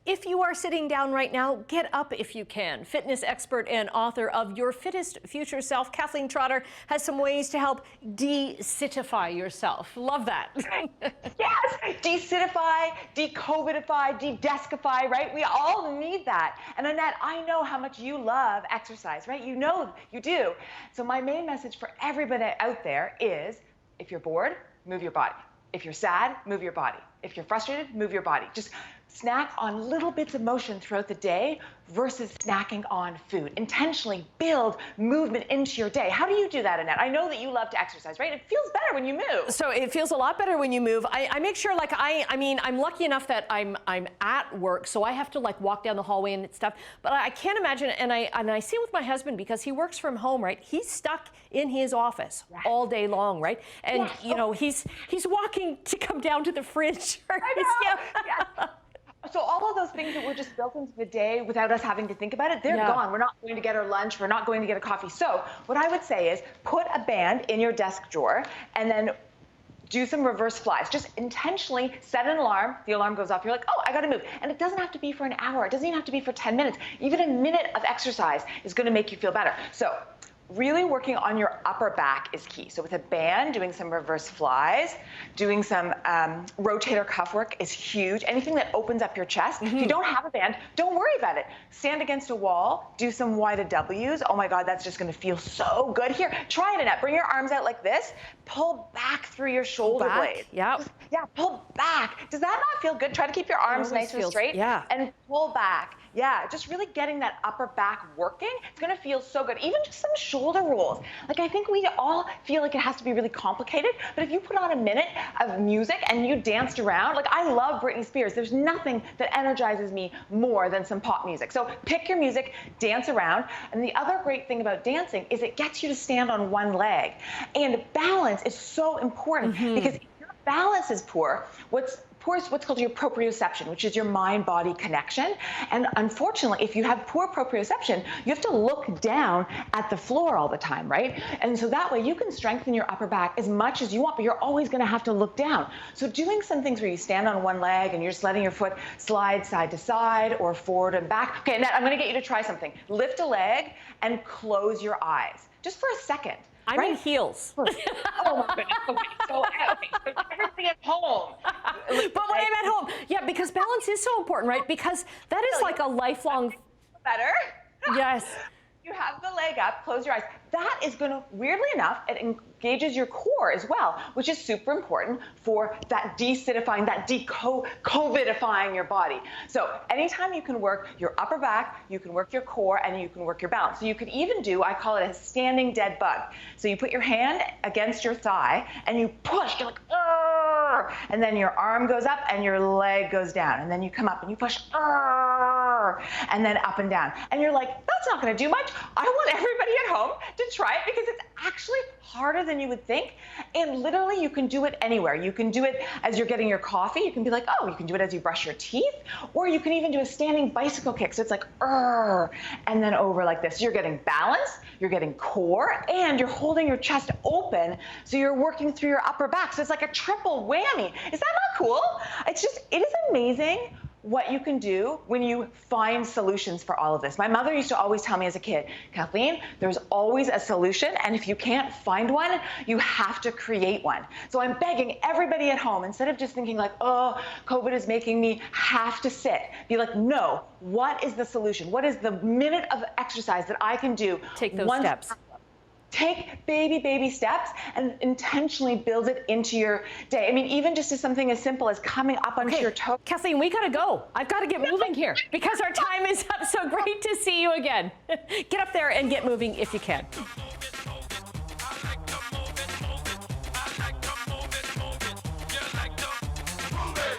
If you are sitting down right now, get up if you can. Fitness expert and author of Your Fittest Future Self, Kathleen Trotter, has some ways to help de-sitify yourself. Love that. Yes, de-sitify, de-covidify, de-deskify, right? We all need that. And Annette, I know how much you love exercise, right? You know you do. So my main message for everybody out there is, if you're bored, move your body. If you're sad, move your body. If you're frustrated, move your body. Just snack on little bits of motion throughout the day versus snacking on food. Intentionally build movement into your day. How do you do that, Annette? I know that you love to exercise, right? It feels better when you move. So it feels a lot better when you move. I make sure, like, I mean, I'm lucky enough that I'm at work, so I have to like walk down the hallway and stuff. But I can't imagine, and I see it with my husband because he works from home, right? He's stuck in his office all day long, right? And you know, he's walking to come down to the fridge. I know. Yeah. So all of those things that were just built into the day without us having to think about it, they're gone. We're not going to get our lunch. We're not going to get a coffee. So what I would say is put a band in your desk drawer and then do some reverse flies. Just intentionally set an alarm. The alarm goes off. You're like, oh, I got to move. And it doesn't have to be for an hour. It doesn't even have to be for 10 minutes. Even a minute of exercise is going to make you feel better. So really working on your upper back is key. So with a band, doing some reverse flies, doing some rotator cuff work is huge. Anything that opens up your chest. If you don't have a band, don't worry about it. Stand against a wall, do some wide W's. Oh my God, that's just gonna feel so good. Here, try it, Annette. Bring your arms out like this. Pull back through your shoulder blades. Yeah, pull back. Does that not feel good? Try to keep your arms nice and straight. And pull back. Yeah, just really getting that upper back working. It's gonna feel so good. Even just some shoulder rolls. Like, I think we all feel like it has to be really complicated, but if you put on a minute of music and you danced around, like, I love Britney Spears. There's nothing that energizes me more than some pop music. So pick your music, dance around. And the other great thing about dancing is it gets you to stand on one leg. And balance is so important because if your balance is poor, what's called your proprioception, which is your mind-body connection. And unfortunately, if you have poor proprioception, you have to look down at the floor all the time, right? And so that way you can strengthen your upper back as much as you want, but you're always gonna have to look down. So doing some things where you stand on one leg and you're just letting your foot slide side to side or forward and back. Okay, Annette, I'm gonna get you to try something. Lift a leg and close your eyes, just for a second. I'm in heels. Oh my goodness. So everything at home. But when I'm at home, yeah, because balance is so important, right? Because that is like a lifelong. Better. Yes. You have the leg up, close your eyes. That is going to, weirdly enough, it engages your core as well, which is super important for that de-sitifying, that de-covidifying your body. So anytime you can work your upper back, you can work your core, and you can work your balance. So you could even do, I call it a standing dead bug. So you put your hand against your thigh and you push, you're like, argh! And then your arm goes up and your leg goes down. And then you come up and you push, argh! And then up and down. And you're like, that's not going to do much. I want everybody at home to try it because it's actually harder than you would think. And literally you can do it anywhere. You can do it as you're getting your coffee. You can be like, oh, you can do it as you brush your teeth, or you can even do a standing bicycle kick. So it's like, and then over like this. You're getting balance, you're getting core, and you're holding your chest open. So you're working through your upper back. So it's like a triple whammy. Is that not cool? It's just, it is amazing what you can do when you find solutions for all of this. My mother used to always tell me as a kid, Kathleen, there's always a solution, and if you can't find one, you have to create one. So I'm begging everybody at home, instead of just thinking like, oh, COVID is making me have to sit, be like, no, what is the solution? What is the minute of exercise that I can do? Take those steps. Take baby steps and intentionally build it into your day. I mean, even just as something as simple as coming up onto your toes. Kathleen, we gotta go. I've got to get moving here because our time is up. So great to see you again. Get up there and get moving if you can.